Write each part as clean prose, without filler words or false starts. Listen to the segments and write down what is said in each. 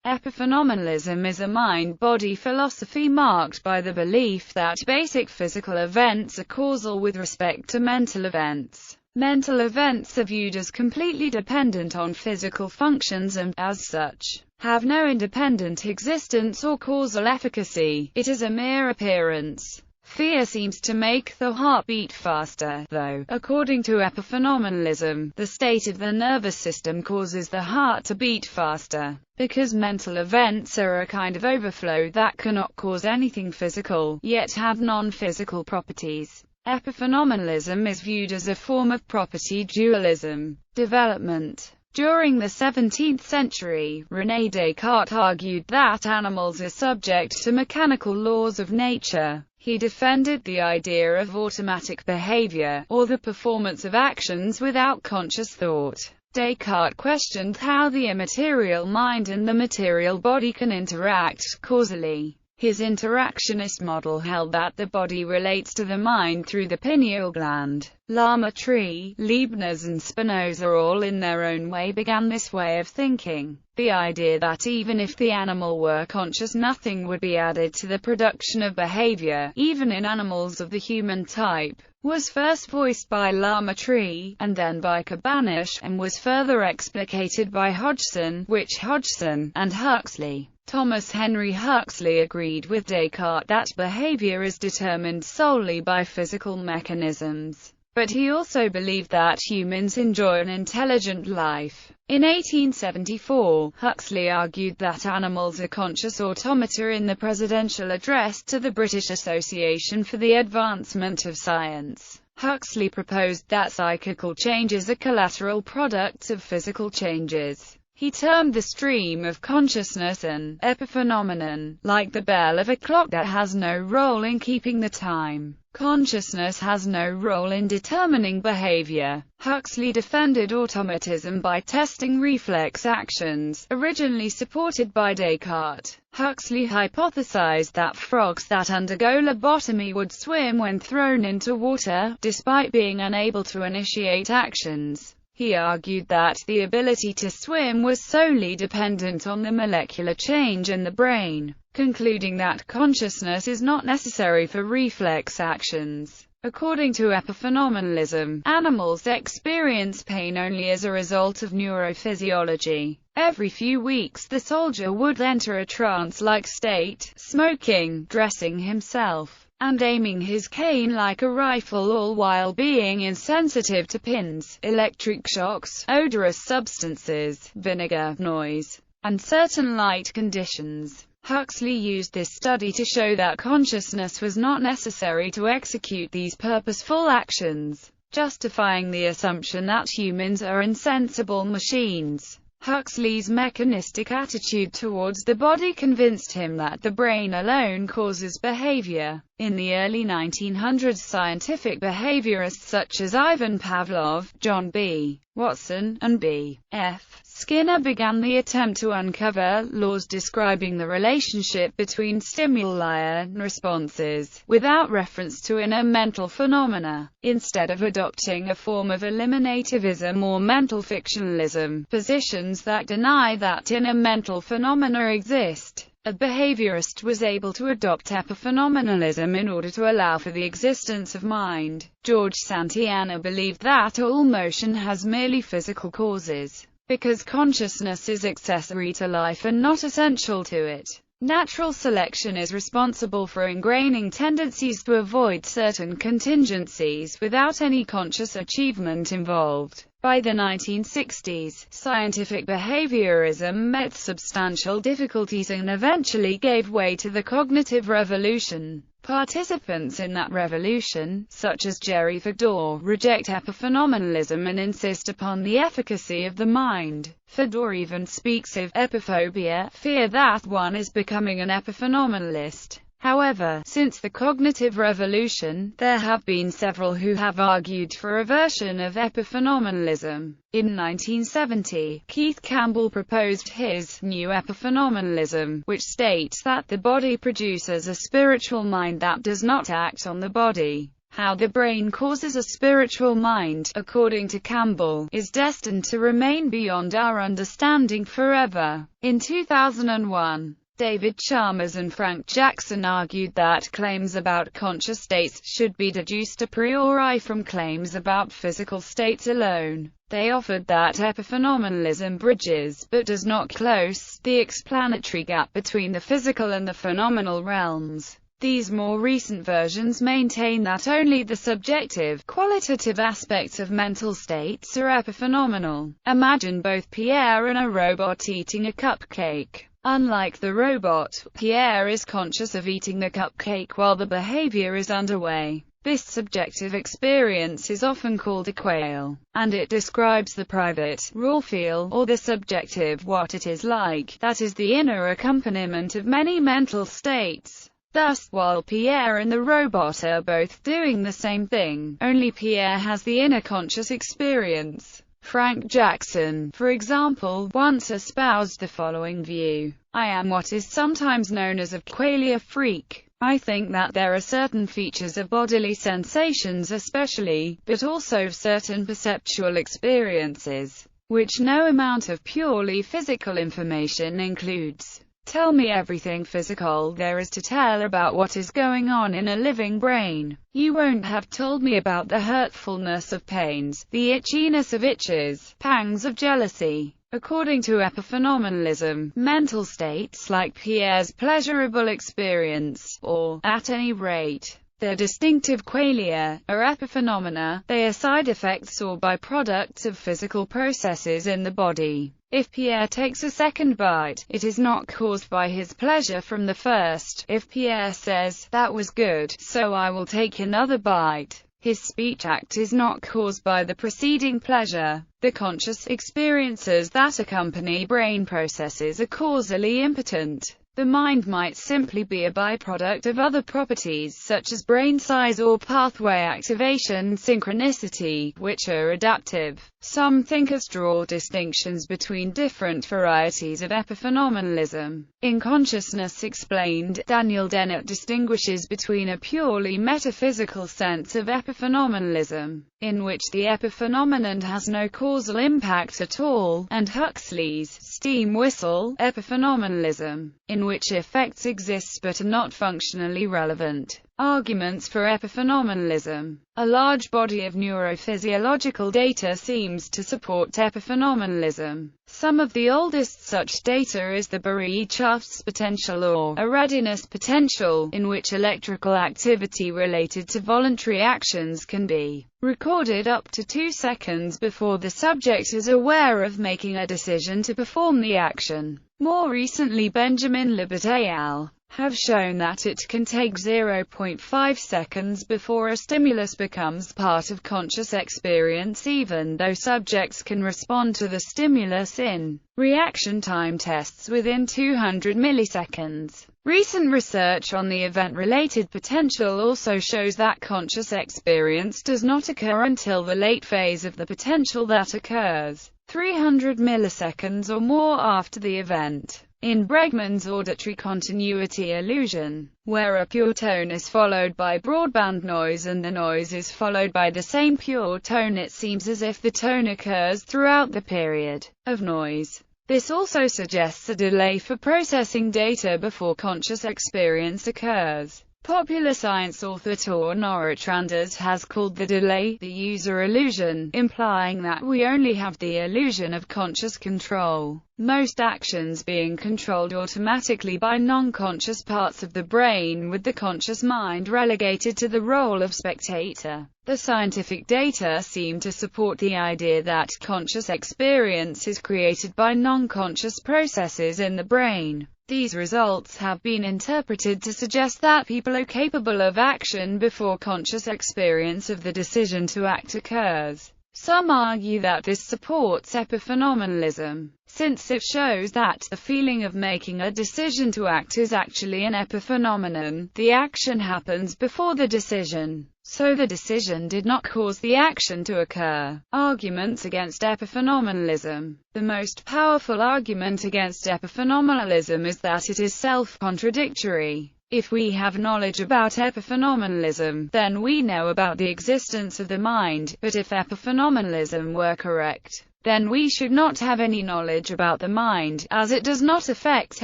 Epiphenomenalism is a mind-body philosophy marked by the belief that basic physical events are causal with respect to mental events. Mental events are viewed as completely dependent on physical functions and, as such, have no independent existence or causal efficacy. It is a mere appearance. Fear seems to make the heart beat faster, though, according to epiphenomenalism, the state of the nervous system causes the heart to beat faster, because mental events are a kind of overflow that cannot cause anything physical, yet have non-physical properties. Epiphenomenalism is viewed as a form of property dualism. Development. During the 17th century, René Descartes argued that animals are subject to mechanical laws of nature. He defended the idea of automatic behavior, or the performance of actions without conscious thought. Descartes questioned how the immaterial mind and the material body can interact causally. His interactionist model held that the body relates to the mind through the pineal gland. Lamartine, Leibniz and Spinoza all in their own way began this way of thinking. The idea that even if the animal were conscious, nothing would be added to the production of behavior, even in animals of the human type, was first voiced by Lamartine, and then by Cabanis, and was further explicated by Hodgson, and Huxley. Thomas Henry Huxley agreed with Descartes that behavior is determined solely by physical mechanisms. But he also believed that humans enjoy an intelligent life. In 1874, Huxley argued that animals are conscious automata in the presidential address to the British Association for the Advancement of Science. Huxley proposed that psychical changes are collateral products of physical changes. He termed the stream of consciousness an epiphenomenon, like the bell of a clock that has no role in keeping the time. Consciousness has no role in determining behavior. Huxley defended automatism by testing reflex actions, originally supported by Descartes. Huxley hypothesized that frogs that undergo lobotomy would swim when thrown into water, despite being unable to initiate actions. He argued that the ability to swim was solely dependent on the molecular change in the brain, concluding that consciousness is not necessary for reflex actions. According to epiphenomenalism, animals experience pain only as a result of neurophysiology. Every few weeks the soldier would enter a trance-like state, smoking, dressing himself, and aiming his cane like a rifle, all while being insensitive to pins, electric shocks, odorous substances, vinegar, noise, and certain light conditions. Huxley used this study to show that consciousness was not necessary to execute these purposeful actions, justifying the assumption that humans are insensible machines. Huxley's mechanistic attitude towards the body convinced him that the brain alone causes behavior. In the early 1900s, scientific behaviorists such as Ivan Pavlov, John B. Watson, and B. F. Skinner began the attempt to uncover laws describing the relationship between stimuli and responses, without reference to inner mental phenomena. Instead of adopting a form of eliminativism or mental fictionalism, positions that deny that inner mental phenomena exist, a behaviorist was able to adopt epiphenomenalism in order to allow for the existence of mind. George Santayana believed that all motion has merely physical causes, because consciousness is accessory to life and not essential to it. Natural selection is responsible for ingraining tendencies to avoid certain contingencies without any conscious achievement involved. By the 1960s, scientific behaviorism met substantial difficulties and eventually gave way to the cognitive revolution. Participants in that revolution, such as Jerry Fedor, reject epiphenomenalism and insist upon the efficacy of the mind. Fedor even speaks of epiphobia, fear that one is becoming an epiphenomenalist. However, since the cognitive revolution, there have been several who have argued for a version of epiphenomenalism. In 1970, Keith Campbell proposed his new epiphenomenalism, which states that the body produces a spiritual mind that does not act on the body. How the brain causes a spiritual mind, according to Campbell, is destined to remain beyond our understanding forever. In 2001, David Chalmers and Frank Jackson argued that claims about conscious states should be deduced a priori from claims about physical states alone. They offered that epiphenomenalism bridges, but does not close, the explanatory gap between the physical and the phenomenal realms. These more recent versions maintain that only the subjective, qualitative aspects of mental states are epiphenomenal. Imagine both Pierre and a robot eating a cupcake. Unlike the robot, Pierre is conscious of eating the cupcake while the behavior is underway. This subjective experience is often called a quale, and it describes the private, raw feel, or the subjective what it is like, that is the inner accompaniment of many mental states. Thus, while Pierre and the robot are both doing the same thing, only Pierre has the inner conscious experience. Frank Jackson, for example, once espoused the following view: I am what is sometimes known as a qualia freak. I think that there are certain features of bodily sensations especially, but also of certain perceptual experiences, which no amount of purely physical information includes. Tell me everything physical there is to tell about what is going on in a living brain. You won't have told me about the hurtfulness of pains, the itchiness of itches, pangs of jealousy. According to epiphenomenalism, mental states like Pierre's pleasurable experience, or, at any rate, their distinctive qualia, are epiphenomena. They are side effects or byproducts of physical processes in the body. If Pierre takes a second bite, it is not caused by his pleasure from the first. If Pierre says, "That was good, so I will take another bite," his speech act is not caused by the preceding pleasure. The conscious experiences that accompany brain processes are causally impotent. The mind might simply be a byproduct of other properties such as brain size or pathway activation synchronicity, which are adaptive. Some thinkers draw distinctions between different varieties of epiphenomenalism. In Consciousness Explained, Daniel Dennett distinguishes between a purely metaphysical sense of epiphenomenalism, in which the epiphenomenon has no causal impact at all, and Huxley's steam whistle epiphenomenalism, in which effects exist but are not functionally relevant. Arguments for epiphenomenalism. A large body of neurophysiological data seems to support epiphenomenalism. Some of the oldest such data is the Bari-Tufts potential or a readiness potential, in which electrical activity related to voluntary actions can be recorded up to 2 seconds before the subject is aware of making a decision to perform the action. More recently, Benjamin Libet et al. Have shown that it can take 0.5 seconds before a stimulus becomes part of conscious experience, even though subjects can respond to the stimulus in reaction time tests within 200 milliseconds. Recent research on the event-related potential also shows that conscious experience does not occur until the late phase of the potential that occurs 300 milliseconds or more after the event. In Bregman's auditory continuity illusion, where a pure tone is followed by broadband noise and the noise is followed by the same pure tone, it seems as if the tone occurs throughout the period of noise. This also suggests a delay for processing data before conscious experience occurs. Popular science author Tor Norotranders has called the delay the user illusion, implying that we only have the illusion of conscious control, most actions being controlled automatically by non-conscious parts of the brain, with the conscious mind relegated to the role of spectator. The scientific data seem to support the idea that conscious experience is created by non-conscious processes in the brain. These results have been interpreted to suggest that people are capable of action before conscious experience of the decision to act occurs. Some argue that this supports epiphenomenalism, since it shows that the feeling of making a decision to act is actually an epiphenomenon. The action happens before the decision, so the decision did not cause the action to occur. Arguments against epiphenomenalism. The most powerful argument against epiphenomenalism is that it is self-contradictory. If we have knowledge about epiphenomenalism, then we know about the existence of the mind, but if epiphenomenalism were correct, then we should not have any knowledge about the mind, as it does not affect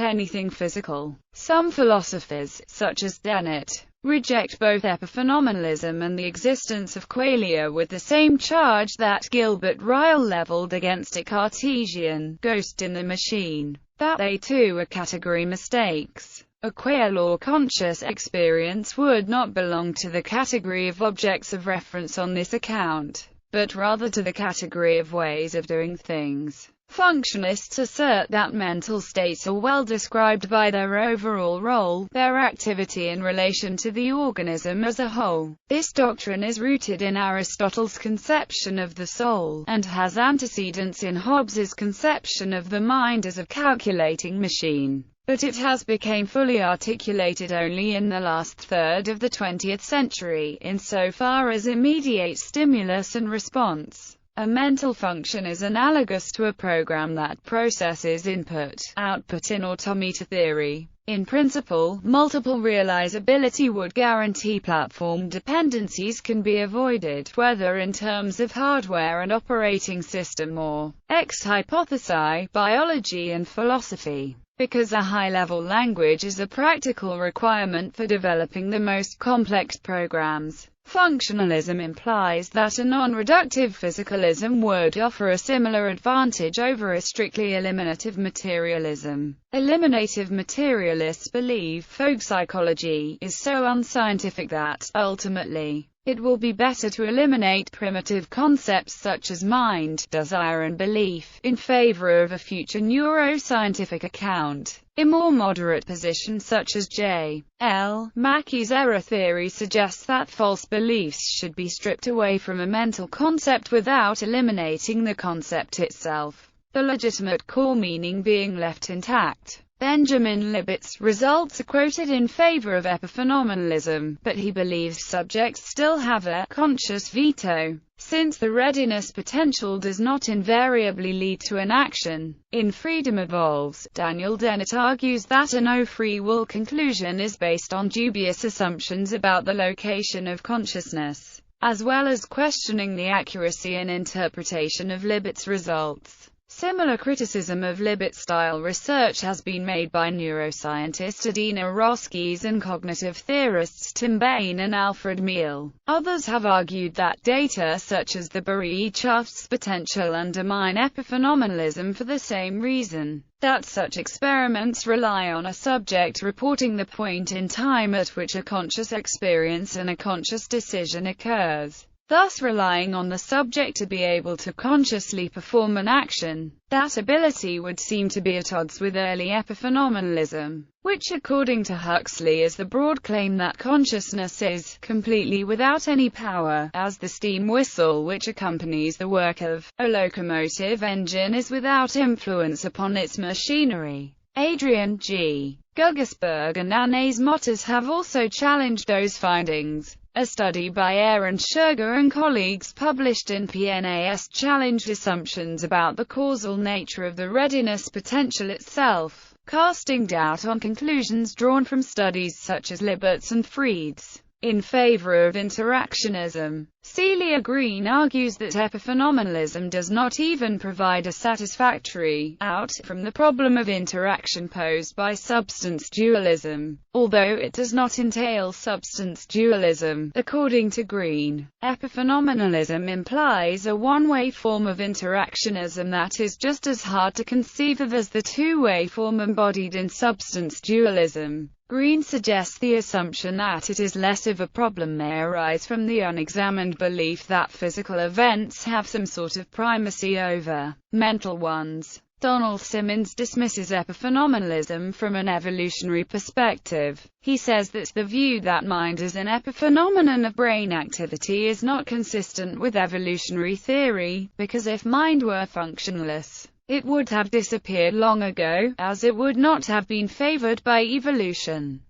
anything physical. Some philosophers, such as Dennett, reject both epiphenomenalism and the existence of qualia with the same charge that Gilbert Ryle leveled against a Cartesian ghost in the machine, that they too are category mistakes. A quale or conscious experience would not belong to the category of objects of reference on this account, but rather to the category of ways of doing things. Functionalists assert that mental states are well described by their overall role, their activity in relation to the organism as a whole. This doctrine is rooted in Aristotle's conception of the soul, and has antecedents in Hobbes's conception of the mind as a calculating machine. But it has become fully articulated only in the last third of the 20th century, insofar as it mediates stimulus and response. A mental function is analogous to a program that processes input-output in automata theory. In principle, multiple realizability would guarantee platform dependencies can be avoided, whether in terms of hardware and operating system or ex hypothesi, biology and philosophy. Because a high-level language is a practical requirement for developing the most complex programs, functionalism implies that a non-reductive physicalism would offer a similar advantage over a strictly eliminative materialism. Eliminative materialists believe folk psychology is so unscientific that, ultimately, it will be better to eliminate primitive concepts such as mind, desire and belief, in favor of a future neuroscientific account. A more moderate position such as J. L. Mackey's error theory suggests that false beliefs should be stripped away from a mental concept without eliminating the concept itself, the legitimate core meaning being left intact. Benjamin Libet's results are quoted in favor of epiphenomenalism, but he believes subjects still have a conscious veto, since the readiness potential does not invariably lead to an action. In Freedom Evolves, Daniel Dennett argues that a no-free will conclusion is based on dubious assumptions about the location of consciousness, as well as questioning the accuracy and interpretation of Libet's results. Similar criticism of Libet-style research has been made by neuroscientist Adina Roskies and cognitive theorists Tim Bain and Alfred Meal. Others have argued that data such as the Bereechafts potential undermine epiphenomenalism for the same reason, that such experiments rely on a subject reporting the point in time at which a conscious experience and a conscious decision occurs, thus relying on the subject to be able to consciously perform an action. That ability would seem to be at odds with early epiphenomenalism, which according to Huxley is the broad claim that consciousness is completely without any power, as the steam whistle which accompanies the work of a locomotive engine is without influence upon its machinery. Adrian G. Guggisberg and Anais Motters have also challenged those findings. A study by Aaron Scherger and colleagues published in PNAS challenged assumptions about the causal nature of the readiness potential itself, casting doubt on conclusions drawn from studies such as Libert's and Freed's. In favor of interactionism, Celia Green argues that epiphenomenalism does not even provide a satisfactory out from the problem of interaction posed by substance dualism, although it does not entail substance dualism. According to Green, epiphenomenalism implies a one-way form of interactionism that is just as hard to conceive of as the two-way form embodied in substance dualism. Green suggests the assumption that it is less of a problem may arise from the unexamined belief that physical events have some sort of primacy over mental ones. Donald Simmons dismisses epiphenomenalism from an evolutionary perspective. He says that the view that mind is an epiphenomenon of brain activity is not consistent with evolutionary theory, because if mind were functionless, it would have disappeared long ago, as it would not have been favored by evolution.